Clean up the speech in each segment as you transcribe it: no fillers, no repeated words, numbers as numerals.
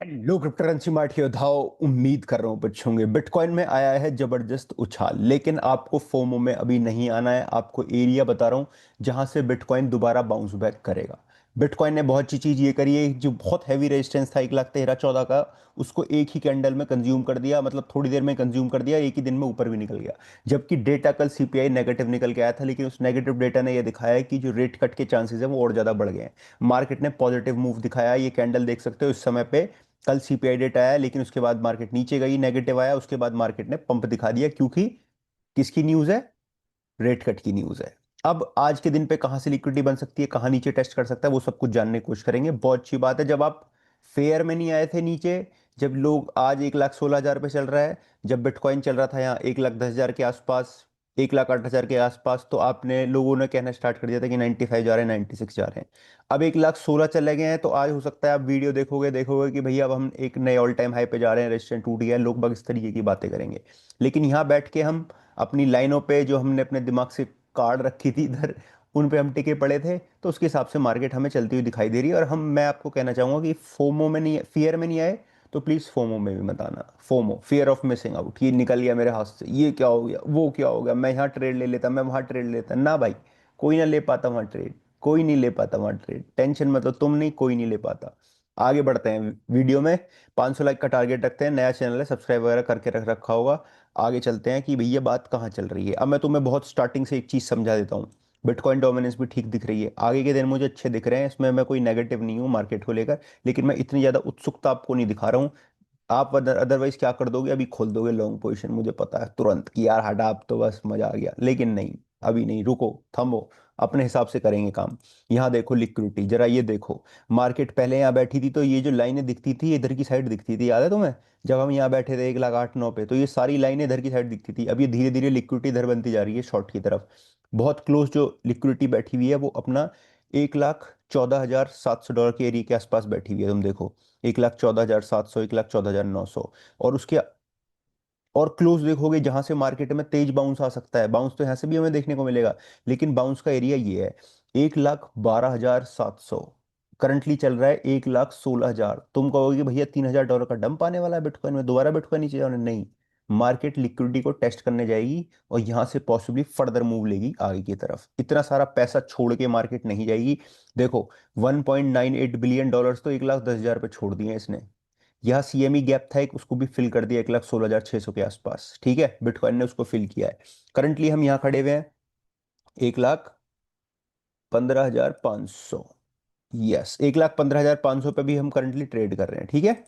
Hello crypto currency mart के योद्धाओ, उम्मीद कर रहा हूँ कुछ होंगे। बिटकॉइन में आया है जबरदस्त उछाल, लेकिन आपको फोमो में अभी नहीं आना है। आपको एरिया बता रहा हूँ जहां से बिटकॉइन दोबारा बाउंस बैक करेगा। बिटकॉइन ने बहुत अच्छी चीज ये करी है, जो बहुत हैवी रेजिस्टेंस था 1,13,14 का, उसको एक ही कैंडल में कंज्यूम कर दिया। मतलब थोड़ी देर में कंज्यूम कर दिया, एक ही दिन में ऊपर भी निकल गया। जबकि डेटा कल सीपीआई नेगेटिव निकल के आया था, लेकिन उस नेगेटिव डेटा ने यह दिखाया है कि जो रेट कट के चांसेस है वो और ज्यादा बढ़ गए हैं। मार्केट ने पॉजिटिव मूव दिखाया है। ये कैंडल देख सकते हो इस समय पे। कल सीपीआई डेटा आया, लेकिन उसके बाद मार्केट नीचे गई, नेगेटिव आया, उसके बाद मार्केट ने पंप दिखा दिया, क्योंकि किसकी न्यूज है? रेट कट की न्यूज है। अब आज के दिन पे कहां से लिक्विडिटी बन सकती है, कहां नीचे टेस्ट कर सकता है, वो सब कुछ जानने की कोशिश करेंगे। बहुत अच्छी बात है, जब आप फेयर में नहीं आए थे नीचे, जब लोग आज 1,16,000 पे चल रहा है, जब बिटकॉइन चल रहा था यहाँ 1,10,000 के आसपास, 1,08,000 के आसपास, तो आपने लोगों ने कहना स्टार्ट कर दिया था कि 95 जा रहे हैं, 96 जा रहे हैं। अब 1,16,000 चले गए हैं, तो आज हो सकता है आप वीडियो देखोगे देखोगे कि भैया अब हम एक नए ऑल टाइम हाई पे जा रहे हैं, रेजिस्टेंस टूट गया है, लोग बाग इस तरीके की बातें करेंगे। लेकिन यहाँ बैठ के हम अपनी लाइनों पे जो हमने अपने दिमाग से कार्ड रखी थी इधर, उन पे हम टिके पड़े थे, तो उसके हिसाब से मार्केट हमें चलती हुई दिखाई दे रही है। और मैं आपको कहना चाहूंगा कि फोमो में नहीं, फियर में नहीं आए तो प्लीज फोमो में भी मत आना। FOMO, fear of missing out, ये निकल गया मेरे हाथ से, ये क्या हो गया, वो क्या हो गया, मैं यहाँ ट्रेड ले लेता, मैं वहां ट्रेड लेता ना भाई। कोई ना ले पाता वहां ट्रेड, कोई नहीं ले पाता वहां ट्रेड, टेंशन मतलब तुम नहीं, कोई नहीं ले पाता। आगे बढ़ते हैं वीडियो में। 500 लाइक का टारगेट रखते हैं, नया चैनल है, सब्सक्राइब वगैरह करके रख रखा होगा। आगे चलते हैं कि भैया बात कहाँ चल रही है। अब मैं तुम्हें बहुत स्टार्टिंग से एक चीज़ समझा देता हूँ। बिटकॉइन डोमिनेंस भी ठीक दिख रही है, आगे के दिन मुझे अच्छे दिख रहे हैं, इसमें मैं कोई नेगेटिव नहीं हूँ मार्केट को लेकर। लेकिन मैं इतनी ज़्यादा उत्सुकता आपको नहीं दिखा रहा हूँ। आप अदरवाइज क्या कर दोगे, अभी खोल दोगे लॉन्ग पोजीशन, मुझे पता है तुरंत कि यार हटा अब तो बस मजा आ गया। लेकिन नहीं, अभी नहीं, रुको, थमो, अपने हिसाब से करेंगे काम। यहाँ देखो लिक्विडिटी, जरा ये देखो। मार्केट पहले यहाँ बैठी थी तो ये जो लाइनें दिखती थी इधर की साइड दिखती थी, याद है तुम्हें? जब हम यहाँ बैठे थे 1,08,9 पे, तो ये सारी लाइनें इधर की साइड दिखती थी। अब ये धीरे धीरे लिक्विडिटी इधर बनती जा रही है शॉर्ट की तरफ। बहुत क्लोज जो लिक्विडिटी बैठी हुई है वो अपना 1,14,700 डॉलर के एरिया के आसपास बैठी हुई है, तुम देखो। 1,14,700, 1,14,900। और उसके और क्लोज देखोगे जहां से मार्केट में तेज बाउंस आ सकता है, बाउंस तो यहां से भी हमें देखने को मिलेगा, लेकिन बाउंस का एरिया ये है। 1,12,700 करंटली चल रहा है, 1,16,000। तुम कहोगे कि भैया 3,000 डॉलर का डंप आने वाला है बिटकॉइन में, दोबारा बिटकॉइन नीचे जाने नहीं। मार्केट लिक्विडिटी को टेस्ट करने जाएगी और यहां से पॉसिबली फर्दर मूव लेगी आगे की तरफ। इतना सारा पैसा छोड़ के मार्केट नहीं जाएगी। देखो, 1.98 बिलियन डॉलर्स तो 1,10,000 पे छोड़ दिए इसने। यह सीएमई गैप था एक, उसको भी फिल कर दिया 1,16,600 के आसपास। ठीक है, बिटकॉइन ने उसको फिल किया है। करंटली हम यहाँ खड़े हुए हैं 1,15,500। यस, 1,15,500 पे भी हम करंटली ट्रेड कर रहे हैं। ठीक है,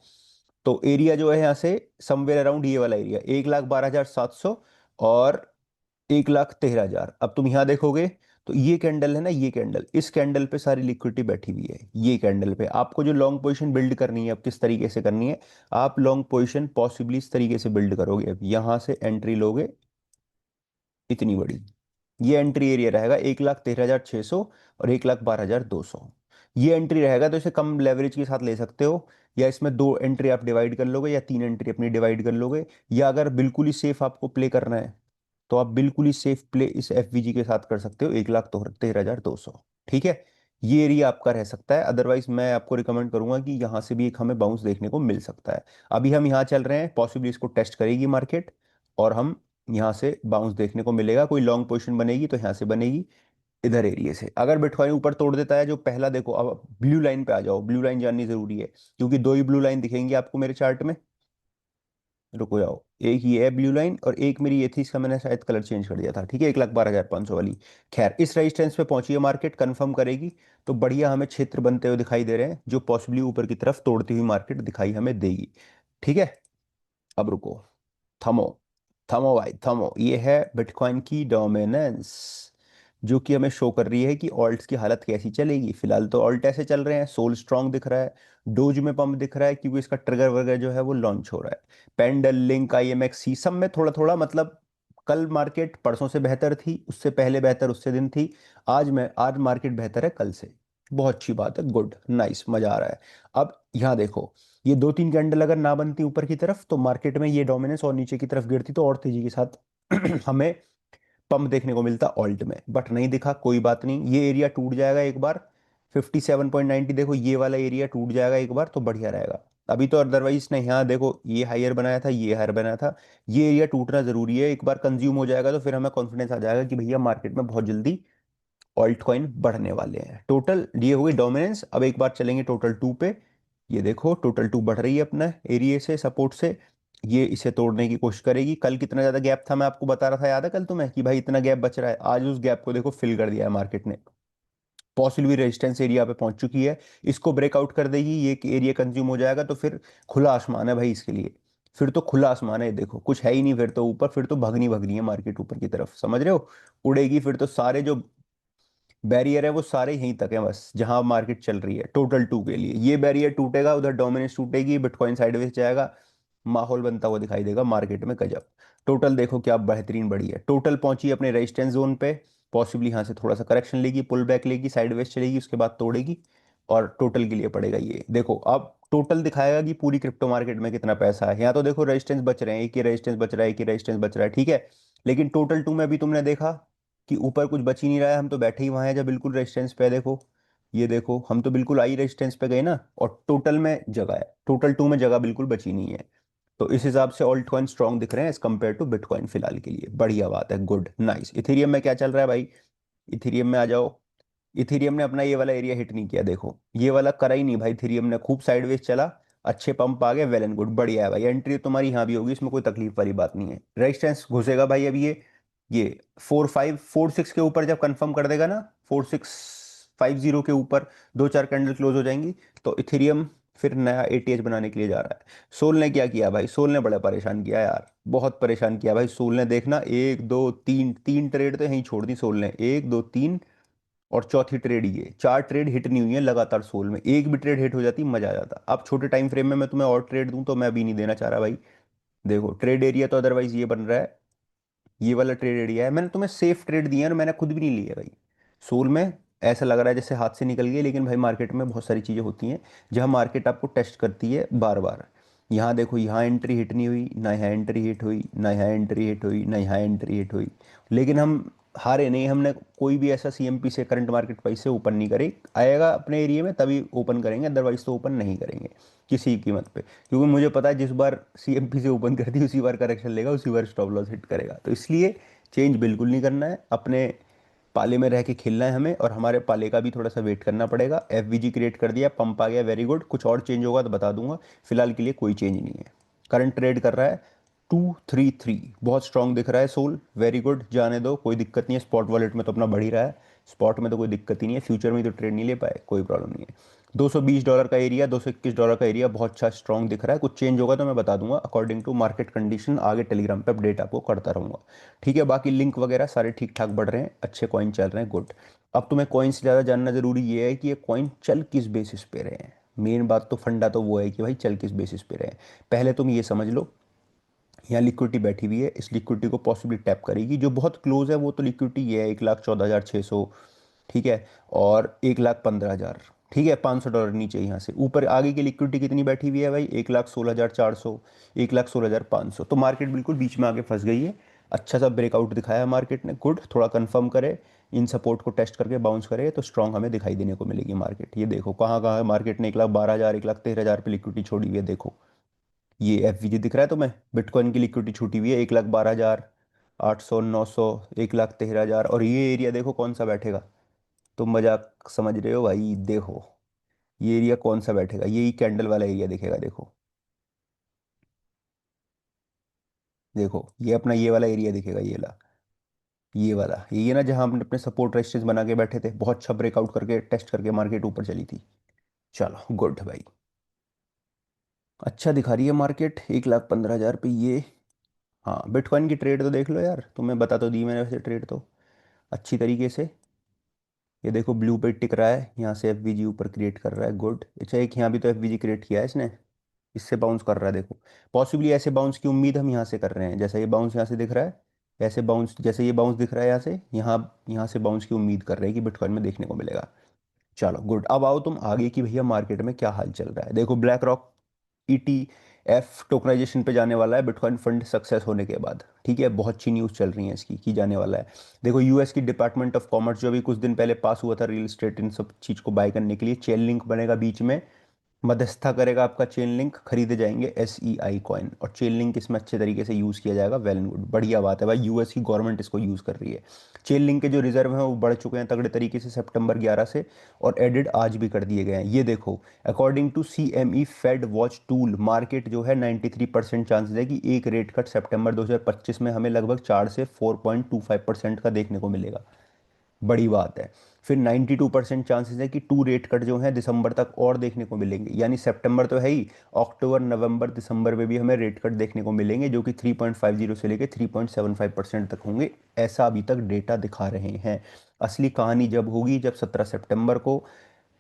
तो एरिया जो है यहाँ से समवेयर अराउंड ये वाला एरिया 1,12,700 और 1,13,000। अब तुम यहां देखोगे तो ये कैंडल है ना, ये कैंडल, इस कैंडल पे सारी लिक्विडिटी बैठी हुई है। ये कैंडल पे आपको जो लॉन्ग पोजीशन बिल्ड करनी है, अब किस तरीके से करनी है? आप लॉन्ग पोजीशन पॉसिबली इस तरीके से बिल्ड करोगे। अब यहां से एंट्री लोगे इतनी बड़ी, ये एंट्री एरिया रहेगा 1,13,600 और 1,12,200। ये एंट्री रहेगा, तो इसे कम लेवरेज के साथ ले सकते हो, या इसमें दो एंट्री आप डिवाइड कर लोगे, या तीन एंट्री अपनी डिवाइड कर लोगे। या अगर बिल्कुल ही सेफ आपको प्ले करना है, तो आप बिल्कुल ही सेफ प्ले इस एफवीजी के साथ कर सकते हो, 1,13,200। ठीक है, ये एरिया आपका रह सकता है। अदरवाइज मैं आपको रिकमेंड करूंगा कि यहाँ से भी एक हमें बाउंस देखने को मिल सकता है। अभी हम यहाँ चल रहे हैं, पॉसिबली इसको टेस्ट करेगी मार्केट, और हम यहाँ से बाउंस देखने को मिलेगा। कोई लॉन्ग पोजीशन बनेगी तो यहाँ से बनेगी, इधर एरिया से। अगर बिटकॉइन ऊपर तोड़ देता है, जो पहला देखो, अब ब्लू लाइन पे आ जाओ, ब्लू लाइन जाननी जरूरी है, क्योंकि दो ही ब्लू लाइन दिखेंगी आपको मेरे चार्ट में। रुको जाओ, एक ये है ब्लू लाइन और एक मेरी ये थी, इसका मैंने शायद कलर चेंज कर दिया था। ठीक है, 1,12,500 वाली। खैर, इस रेजिस्टेंस पे पहुंची है मार्केट, कंफर्म करेगी तो बढ़िया हमें क्षेत्र बनते हुए दिखाई दे रहे हैं, जो पॉसिबली ऊपर की तरफ तोड़ती हुई मार्केट दिखाई हमें देगी। ठीक है, अब रुको, थमो, थमो भाई थमो। ये है बिटकॉइन की डोमिनेंस, जो कि हमें शो कर रही है कि ऑल्ट्स की हालत कैसी चलेगी। फिलहाल तो ऑल्ट ऐसे चल रहे हैं, सोल स्ट्रांग दिख रहा है, डोज में पंप दिख रहा है, क्योंकि इसका ट्रिगर वगैरह जो है वो लॉन्च हो रहा है। पेंडल, लिंक, आईएमएक्सी सब में थोड़ा थोड़ा, मतलब कल मार्केट परसों से बेहतर थी, उससे पहले बेहतर उससे दिन थी। आज मार्केट बेहतर है कल से। बहुत अच्छी बात है, गुड, नाइस, मजा आ रहा है। अब यहाँ देखो, ये दो तीन कैंडल अगर ना बनती ऊपर की तरफ, तो मार्केट में ये डोमिनेंस और नीचे की तरफ गिरती, तो और तेजी के साथ हमें पंप देखने को मिलता ऑल्ट में, बट नहीं दिखा। कोई बात नहीं, ये एरिया टूट जाएगा एक बार, 57.90, देखो ये वाला एरिया टूट जाएगा एक बार तो बढ़िया रहेगा। अभी तो अदरवाइज नहीं, यहाँ देखो ये हायर बनाया था, ये हायर बनाया था, ये एरिया टूटना जरूरी है। एक बार कंज्यूम हो जाएगा तो फिर हमें कॉन्फिडेंस आ जाएगा कि भैया मार्केट में बहुत जल्दी ऑल्ट कॉइन बढ़ने वाले हैं। टोटल ये हो गई डोमिनेंस। अब एक बार चलेंगे टोटल टू पे। ये देखो टोटल टू बढ़ रही है अपना एरिया से, सपोर्ट से। ये इसे तोड़ने की कोशिश करेगी। कल कितना ज्यादा गैप था मैं आपको बता रहा था, याद है कल तुम्हें, कि भाई इतना गैप बच रहा है। आज उस गैप को देखो फिल कर दिया है मार्केट ने। पॉसिबल रेजिस्टेंस एरिया पे पहुंच चुकी है। इसको ब्रेकआउट कर देगी, ये एरिया कंज्यूम हो जाएगा तो फिर खुला आसमान है भाई इसके लिए। फिर तो खुला आसमान है, देखो कुछ है ही नहीं फिर तो ऊपर। फिर तो भगनी भगनी है मार्केट ऊपर की तरफ, समझ रहे हो। उड़ेगी फिर तो। सारे जो बैरियर है वो सारे यहीं तक है बस, जहां मार्केट चल रही है टोटल टू के लिए। ये बैरियर टूटेगा, उधर डोमिनेंस टूटेगी, बिटकॉइन साइडवेज जाएगा, माहौल बनता हुआ दिखाई देगा मार्केट में गजब। टोटल देखो क्या बेहतरीन बढ़ी है। टोटल पहुंची अपने रेजिस्टेंस जोन पे। पॉसिबली यहाँ से थोड़ा सा करेक्शन लेगी, पुल बैक लेगी, साइडवेज चलेगी, उसके बाद तोड़ेगी। और टोटल के लिए पड़ेगा ये देखो। अब टोटल दिखाएगा कि पूरी क्रिप्टो मार्केट में कितना पैसा है। यहाँ तो देखो रेजिस्टेंस बच रहे हैं, एक ही रेजिस्टेंस बच रहा है, एक ही रेजिस्टेंस बच रहा है, ठीक है। लेकिन टोटल टू में भी तुमने देखा कि ऊपर कुछ बच ही नहीं रहा है। हम तो बैठे ही वहां हैं जब बिल्कुल रेजिस्टेंस पे है, देखो। ये देखो हम तो बिल्कुल आई रेजिस्टेंस पे गए ना। और टोटल में जगह है, टोटल टू में जगह बिल्कुल बची नहीं है। तो इस हिसाब से ऑल्ट कॉइन स्ट्रॉन्ग दिख रहे हैं एज कम्पेयर टू बिटकॉइन फिलहाल के लिए। बढ़िया बात है, गुड नाइस। इथेरियम में क्या चल रहा है भाई? इथेरियम में आ जाओ। इथेरियम ने अपना ये वाला एरिया हिट नहीं किया, देखो ये वाला करा ही नहीं भाई। इथेरियम ने खूब साइडवेज चला, अच्छे पंप आ गए, वेल एंड गुड, बढ़िया है भाई। एंट्री तुम्हारी यहाँ भी होगी, इसमें कोई तकलीफ वाली बात नहीं है। रेजिस्टेंस घुसेगा भाई अभी ये 4 5 4 6 के ऊपर जब कंफर्म कर देगा ना, 4 6 5 0 के ऊपर दो चार कैंडल क्लोज हो जाएंगी, तो इथेरियम फिर नया एटीएच बनाने के लिए जा रहा है। सोल ने क्या किया भाई? सोल ने बड़ा परेशान किया यार, बहुत परेशान किया भाई सोल ने। देखना, एक दो तीन, तीन ट्रेड तो यहीं छोड़ दी सोल ने, एक दो तीन, और चौथी ट्रेड ये। चार ट्रेड हिट नहीं हुई है लगातार सोल में। एक भी ट्रेड हिट हो जाती मजा आ जाता। अब छोटे टाइम फ्रेम में मैं तुम्हें और ट्रेड दूं तो मैं अभी नहीं देना चाह रहा भाई। देखो ट्रेड एरिया तो अदरवाइज ये बन रहा है, ये वाला ट्रेड एरिया है। मैंने तुम्हें सेफ ट्रेड दिया है और मैंने खुद भी नहीं लिया भाई। सोल में ऐसा लग रहा है जैसे हाथ से निकल गई, लेकिन भाई मार्केट में बहुत सारी चीज़ें होती हैं जहाँ मार्केट आपको टेस्ट करती है बार बार। यहाँ देखो, यहाँ एंट्री हिट नहीं हुई, ना यहाँ एंट्री हिट हुई, ना यहाँ एंट्री हिट हुई, ना यहाँ एंट्री हिट हुई। लेकिन हम हारे नहीं। हमने कोई भी ऐसा सीएमपी से, करंट मार्केट प्राइस से ओपन नहीं करे। आएगा अपने एरिया में तभी ओपन करेंगे, अदरवाइज तो ओपन नहीं करेंगे किसी कीमत पे। क्योंकि मुझे पता है जिस बार सीएमपी से ओपन कर दी उसी बार करेक्शन लेगा, उसी बार स्टॉप लॉस हिट करेगा। तो इसलिए चेंज बिल्कुल नहीं करना है, अपने पाले में रह के खेलना है हमें। और हमारे पाले का भी थोड़ा सा वेट करना पड़ेगा। एफवीजी क्रिएट कर दिया, पंप आ गया, वेरी गुड। कुछ और चेंज होगा तो बता दूंगा, फिलहाल के लिए कोई चेंज नहीं है। करंट ट्रेड कर रहा है 233, बहुत स्ट्रांग दिख रहा है सोल, वेरी गुड। जाने दो, कोई दिक्कत नहीं है। स्पॉट वॉलेट में तो अपना बढ़ ही रहा है, स्पॉट में तो कोई दिक्कत ही नहीं है। फ्यूचर में तो ट्रेड नहीं ले पाए, कोई प्रॉब्लम नहीं है। $220 का एरिया, $221 का एरिया बहुत अच्छा स्ट्रांग दिख रहा है। कुछ चेंज होगा तो मैं बता दूंगा अकॉर्डिंग टू मार्केट कंडीशन, आगे टेलीग्राम पे अपडेट आपको करता रहूंगा, ठीक है। बाकी लिंक वगैरह सारे ठीक ठाक बढ़ रहे हैं, अच्छे कॉइन चल रहे हैं, गुड। अब तुम्हें कॉइन से ज़्यादा जानना जरूरी ये है कि ये कॉइन चल किस बेसिस पे रहे हैं। मेन बात तो फंडा तो वो है कि भाई चल किस बेसिस पे रहे हैं। पहले तुम ये समझ लो, यहाँ लिक्विडिटी बैठी हुई है, इस लिक्विडिटी को पॉसिबली टैप करेगी। जो बहुत क्लोज है वो तो लिक्विडिटी ये है 1,14,600, ठीक है। और 1,15,000, ठीक है। $500 नीचे, यहाँ से ऊपर आगे की लिक्विडिटी कितनी बैठी हुई है भाई? 1,16,400, 1,16,500। तो मार्केट बिल्कुल बीच में आके फंस गई है। अच्छा सा ब्रेकआउट दिखाया मार्केट ने, गुड। थोड़ा कंफर्म करे, इन सपोर्ट को टेस्ट करके बाउंस करे तो स्ट्रांग हमें दिखाई देने को मिलेगी मार्केट। ये देखो कहाँ कहाँ है मार्केट ने 1,12,000, 1,13,000 पे लिक्विडिटी छोड़ी हुई है, देखो। ये एफवीजी दिख रहा है तुम्हें? बिटकॉइन की लिक्विडिटी छूटी हुई है 1,12,800, 900, 1,13,000। और ये एरिया देखो कौन सा बैठेगा। तुम मजाक समझ रहे हो भाई? देखो ये एरिया कौन सा बैठेगा, यही कैंडल वाला एरिया दिखेगा, देखो। देखो ये अपना ये वाला एरिया दिखेगा, ये ना जहां हमने अपने सपोर्ट रेजिस्टेंस बना के बैठे थे। बहुत अच्छा ब्रेकआउट करके टेस्ट करके मार्केट ऊपर चली थी। चलो गुड भाई, अच्छा दिखा रही है मार्केट 1,15,000 पे ये। हाँ बिटकॉइन की ट्रेड तो देख लो यार, तुम्हें बता तो दी मैंने वैसे ट्रेड तो अच्छी तरीके से। ये देखो ब्लू पे टिक रहा है, यहाँ से एफवीजी ऊपर क्रिएट कर रहा है, गुड। अच्छा एक यहाँ भी तो एफवीजी क्रिएट किया है इसने, इससे बाउंस कर रहा है देखो। पॉसिबली ऐसे बाउंस की उम्मीद हम यहाँ से कर रहे हैं, जैसा ये बाउंस यहाँ से दिख रहा है। ऐसे बाउंस, जैसे ये बाउंस दिख रहा है यहाँ से, यहाँ से बाउंस की उम्मीद कर रहे हैं कि बिटकॉइन में देखने को मिलेगा। चलो गुड। अब आओ तुम आगे की भैया मार्केट में क्या हाल चल रहा है। देखो ब्लैक रॉक ETF टोकनाइजेशन पे जाने वाला है बिटकॉइन फंड सक्सेस होने के बाद, ठीक है। बहुत अच्छी न्यूज़ चल रही है इसकी कि जाने वाला है। देखो यूएस की डिपार्टमेंट ऑफ कॉमर्स जो अभी कुछ दिन पहले पास हुआ था रियल एस्टेट इन सब चीज़ को बाय करने के लिए, चेन लिंक बनेगा बीच में। मध्यस्थता करेगा आपका चेन लिंक, खरीदे जाएंगे SEI कॉइन, और चेन लिंक इसमें अच्छे तरीके से यूज़ किया जाएगा। वेल एंड गुड, बढ़िया बात है भाई, यूएस की गवर्नमेंट इसको यूज़ कर रही है। चेन लिंक के जो रिजर्व हैं वो बढ़ चुके हैं तगड़े तरीके से सितंबर 11 से, और एडिड आज भी कर दिए गए हैं। ये देखो, according to CME fed watch tool, market जो है 93% चांसेस है कि एक रेट कट सितंबर 2025 में हमें लगभग 4 से 4.25% का देखने को मिलेगा। बड़ी बात है। फिर 92% चांसेस है कि 2 रेट कट जो हैं दिसंबर तक और देखने को मिलेंगे, यानी सितंबर तो है ही, अक्टूबर नवंबर दिसंबर में भी हमें रेट कट देखने को मिलेंगे, जो कि 3.50 से लेकर 3.75% तक होंगे, ऐसा अभी तक डेटा दिखा रहे हैं। असली कहानी जब होगी, जब 17 सितंबर को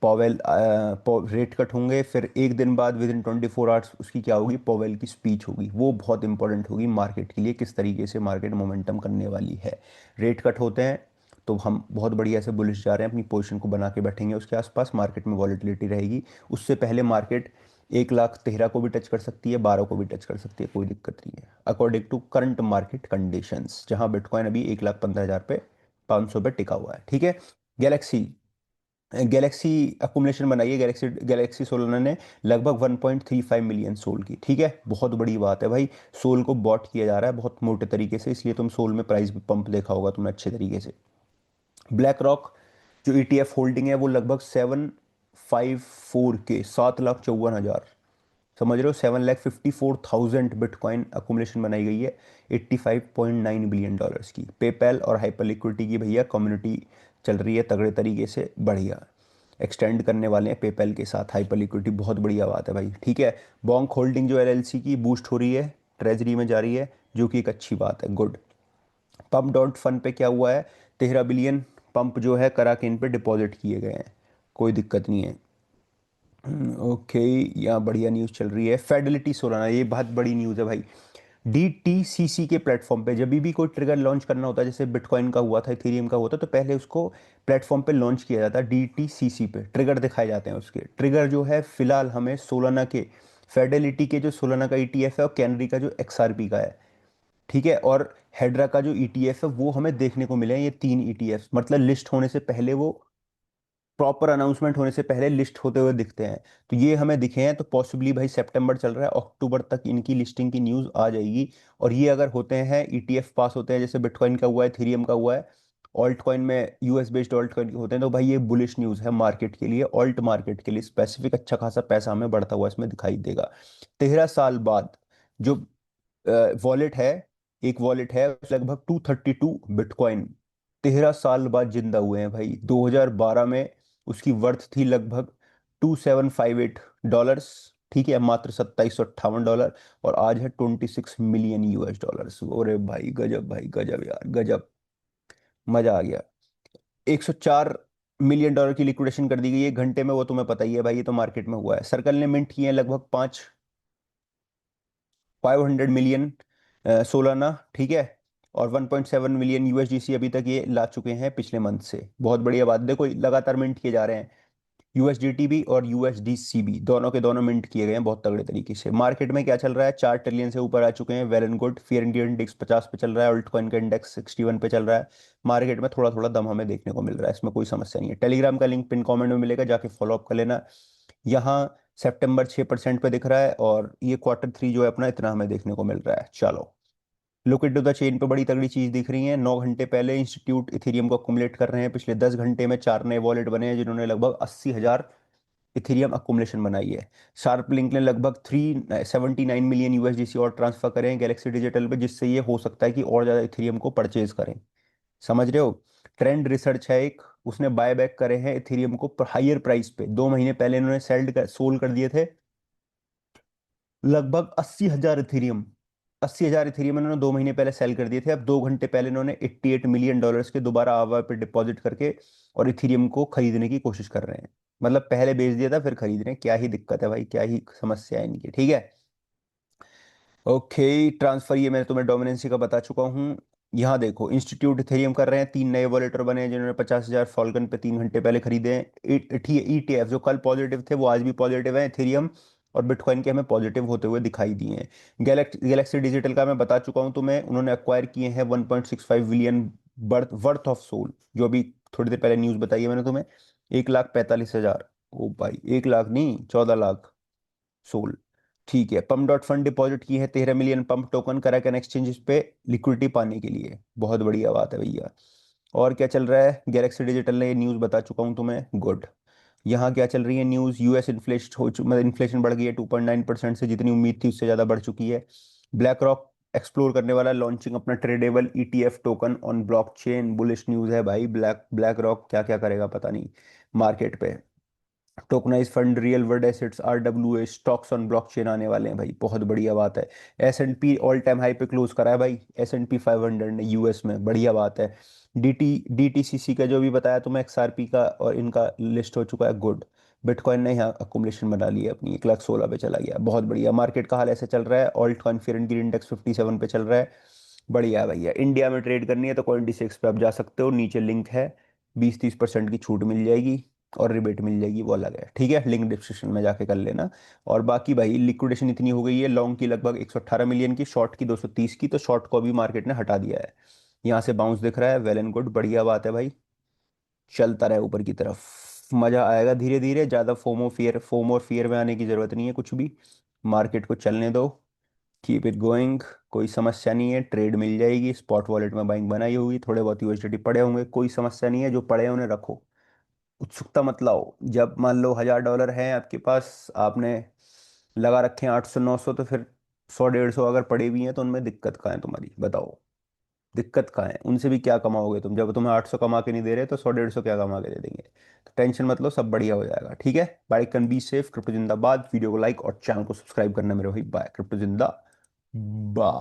पॉवेल रेट कट होंगे, फिर एक दिन बाद विद इन 24 आवर्स उसकी क्या होगी, पॉवेल की स्पीच होगी। वो बहुत इंपॉर्टेंट होगी मार्केट के लिए, किस तरीके से मार्केट मोमेंटम करने वाली है। रेट कट होते हैं तो हम बहुत बढ़िया से बुलिश जा रहे हैं, अपनी पोजीशन को बना के बैठेंगे उसके आसपास, मार्केट में वॉलेटिलिटी रहेगी। उससे पहले मार्केट 1,13,000 को भी टच कर सकती है, 12 को भी टच कर सकती है, कोई दिक्कत नहीं है, according to current market conditions, जहां बिटकॉइन अभी 1,15,000 पे 500 पे टिका हुआ है। ठीक है। गैलेक्सी गैलेक्सी अकुमुलेशन बनाई है गैलेक्सी गैलेक्सी सोलना ने, लगभग 1.35 मिलियन सोल की। ठीक है, बहुत बड़ी बात है भाई। सोल को बॉट किया जा रहा है बहुत मोटे तरीके से, इसलिए तुम सोल में प्राइस पंप देखा होगा तुमने अच्छे तरीके से। ब्लैक रॉक जो ETF होल्डिंग है वो लगभग 754 के 7,54,000, समझ रहे हो, 7,54,000 बिटकॉइन अकुमुलेशन बनाई गई है, 85.9 बिलियन डॉलर्स की। पेपैल और हाइपर लिक्विडिटी की भैया कम्युनिटी चल रही है तगड़े तरीके से, बढ़िया एक्सटेंड करने वाले हैं पेपैल के साथ हाइपर लिक्विडिटी, बहुत बढ़िया बात है भाई। ठीक है। बॉन्क होल्डिंग जो LLC की बूस्ट हो रही है, ट्रेजरी में जा रही है, जो कि एक अच्छी बात है, गुड। पंप डॉट फंड पे क्या हुआ है, 13 बिलियन पंप जो है कराकेन पे डिपॉजिट किए गए हैं, कोई दिक्कत नहीं है। ओके, यहाँ बढ़िया न्यूज़ चल रही है। फेडलिटी सोलाना, ये बहुत बड़ी न्यूज़ है भाई। DTCC के प्लेटफॉर्म पे जब भी कोई ट्रिगर लॉन्च करना होता है, जैसे बिटकॉइन का हुआ था, इथेरियम का हुआ था, तो पहले उसको प्लेटफॉर्म पे लॉन्च किया जाता है। DTCC पे ट्रिगर दिखाए जाते हैं, उसके ट्रिगर जो है फिलहाल हमें सोलाना के, फेडलिटी के जो सोलाना का ETF है, और कैनरी का जो XRP का है। ठीक है, और हेड्रा का जो ETF है वो हमें देखने को मिले हैं, ये 3 ETF, मतलब लिस्ट होने से पहले वो, प्रॉपर अनाउंसमेंट होने से पहले लिस्ट होते हुए दिखते हैं। तो ये हमें दिखे हैं, तो पॉसिबली भाई सितंबर चल रहा है, अक्टूबर तक इनकी लिस्टिंग की न्यूज़ आ जाएगी। और ये अगर होते हैं, ETF पास होते हैं, जैसे बिटकॉइन का हुआ है, इथेरियम का हुआ है, ऑल्ट कॉइन में US बेस्ड ऑल्ट कॉइन होते हैं, तो भाई ये बुलिश न्यूज़ है मार्केट के लिए, ऑल्ट मार्केट के लिए स्पेसिफिक, अच्छा खासा पैसा हमें बढ़ता हुआ इसमें दिखाई देगा। 13 साल बाद जो वॉलेट है, एक वॉलेट है लगभग 232 बिटकॉइन, 13 साल बाद जिंदा हुए हैं भाई। 2012 में उसकी वर्थ थी लगभग $2758, ठीक है, मात्र $2758, और आज है $26 मिलियन। अरे भाई गजब, भाई गजब यार, गजब, मजा आ गया। $104 मिलियन की लिक्विडेशन कर दी गई है 1 घंटे में, वो तुम्हें पता ही है भाई, ये तो मार्केट में हुआ है। सर्कल ने मिंट किए हैं लगभग 500 मिलियन सोलाना, ठीक है, और 1.7 मिलियन USDC अभी तक ये ला चुके हैं पिछले मंथ से, बहुत बढ़िया बात। देखो लगातार मिंट किए जा रहे हैं, USDT भी और USDC भी, दोनों के दोनों मिंट किए गए हैं बहुत तगड़े तरीके से। मार्केट में क्या चल रहा है, 4 ट्रिलियन से ऊपर आ चुके हैं, well and good. Fear India index 50 पे चल रहा है, अल्टकॉइन का इंडेक्स 61 पे चल रहा है। मार्केट में थोड़ा थोड़ा दम हमें देखने को मिल रहा है, इसमें कोई समस्या नहीं है। टेलीग्राम का लिंक पिन कमेंट में मिलेगा, जाके फॉलो अप कर लेना। यहाँ सितंबर 6% पे दिख रहा है, और ये Q3 जो है अपना, इतना हमें देखने को मिल रहा है। चलो, लुक इनटू द चेन पे बड़ी तगड़ी चीज दिख रही है। 9 घंटे पहले इंस्टीट्यूट इथेरियम को अकुमुलेट कर रहे हैं, पिछले 10 घंटे में 4 नए वॉलेट बने हैं, जिन्होंने लगभग 80,000 इथेरियम अकुमुलेशन बनाई है। शार्प लिंक ने लगभग 379 मिलियन USDC और ट्रांसफर करें हैं गैलेक्सी डिजिटल पे, जिससे ये हो सकता है कि और ज़्यादा इथेरियम को परचेज करें, समझ रहे हो। ट्रेंड रिसर्च है एक, उसने बाय बैक करे हैं इथेरियम को हाइयर प्राइस पे। 2 महीने पहले इन्होंने सोल्ड कर दिए थे लगभग 80,000 इथेरियम। 80,000 इथेरियम इन्होंने 2 महीने पहले सेल कर दिए थे। अब 2 घंटे पहले इन्होंने $88 मिलियन के दोबारा आवा पे डिपॉजिट करके और इथेरियम को खरीदने की कोशिश कर रहे हैं। मतलब पहले बेच दिया था, फिर खरीद रहे हैं, क्या ही दिक्कत है भाई, क्या ही समस्या है इनकी। ठीक है। ओके, ट्रांसफर ये मैंने तुम्हें डोमिनेंसी का बता चुका हूँ। यहाँ देखो, इंस्टीट्यूट इथेरियम कर रहे हैं, 3 नए वॉलेटर बने हैं, जिन्होंने 50,000 फॉल्कन पे 3 घंटे पहले खरीदे हैं। ETF जो कल पॉजिटिव थे वो आज भी पॉजिटिव है, इथेरियम और बिटकॉइन के हमें पॉजिटिव होते हुए दिखाई दिए हैं। गैलेक्सी डिजिटल का मैं बता चुका हूँ तुम्हें, उन्होंने अक्वायर किए हैं 1.65 बिलियन वर्थ ऑफ सोल, जो अभी थोड़ी देर पहले न्यूज़ बताई है मैंने तुम्हें, 1,45,000। ओ भाई, 1 लाख नहीं, 14 लाख, सोल। ठीक है, पम्प डॉट फंड डिपॉजिट की है 13 मिलियन पंप टोकन कराकन एक्सचेंज पे लिक्विडिटी पाने के लिए। बहुत बढ़िया बात है भैया। और क्या चल रहा है, गैलेक्सी डिजिटल ने ये न्यूज़ बता चुका हूँ तुम्हें, गुड। यहाँ क्या चल रही है न्यूज़, यूएस इन्फ्लेशन मतलब इन्फ्लेशन बढ़ गई है 2.9% से, जितनी उम्मीद थी उससे ज़्यादा बढ़ चुकी है। ब्लैक रॉक एक्सप्लोर करने वाला लॉन्चिंग अपना tradable ETF token on blockchain, bullish news है भाई। ब्लैक रॉक क्या क्या करेगा पता नहीं मार्केट पे। Tokenise fund real world assets RWA stocks on blockchain आने वाले हैं भाई, बहुत बढ़िया बात है। S&P ऑल टाइम हाई पे क्लोज करा है भाई, S&P 500 ने यूएस में, बढ़िया बात है। DTCC का जो भी बताया तुम्हें XRP का, और इनका लिस्ट हो चुका है, गुड। बिटकॉइन ने यहाँ अकोमोलेशन बना ली है अपनी, 1,16,000 पे चला गया, बहुत बढ़िया। मार्केट का हाल ऐसे चल रहा है, alt coin fear and green index 57 पे चल रहा है। बढ़िया है भैया। इंडिया में ट्रेड करनी है तो Coindesk पे आप जा सकते हो, नीचे लिंक है, 20-30% की छूट मिल जाएगी और रिबेट मिल जाएगी, वो अलग है, ठीक है, लिंक डिस्क्रिप्शन में जाके कर लेना। और बाकी भाई लिक्विडेशन इतनी हो गई है, लॉन्ग की लगभग 118 मिलियन की, शॉर्ट की 230 की, तो शॉर्ट को भी मार्केट ने हटा दिया है। यहाँ से बाउंस दिख रहा है, वेल एंड गुड, बढ़िया बात है भाई। चलता रहे ऊपर की तरफ, मजा आएगा धीरे धीरे, ज्यादा फोम और फियर में आने की जरूरत नहीं है कुछ भी। मार्केट को चलने दो, कीप इट गोइंग। कोई समस्या नहीं है, ट्रेड मिल जाएगी, स्पॉट वॉलेट में बाइंग बनाई होगी, थोड़े बहुत यूएसडीटी पड़े होंगे, कोई समस्या नहीं है, जो पड़े हैं उन्हें रखो। उत्सुकता मत लाओ, जब मान लो $1,000 है आपके पास, आपने लगा रखे हैं 800-900, तो फिर 100-150 अगर पड़े भी हैं तो उनमें दिक्कत कहाँ है तुम्हारी, बताओ। दिक्कत कहाँ है, उनसे भी क्या कमाओगे तुम, जब तुम्हें 800 कमा के नहीं दे रहे तो 100-150 क्या कमा के दे देंगे। तो टेंशन मत लो, सब बढ़िया हो जाएगा, ठीक है। Bye, can be safe, crypto जिंदाबाद। वीडियो को लाइक और चैनल को सब्सक्राइब करना मेरे भाई, बाय, क्रिप्टो जिंदा बाय।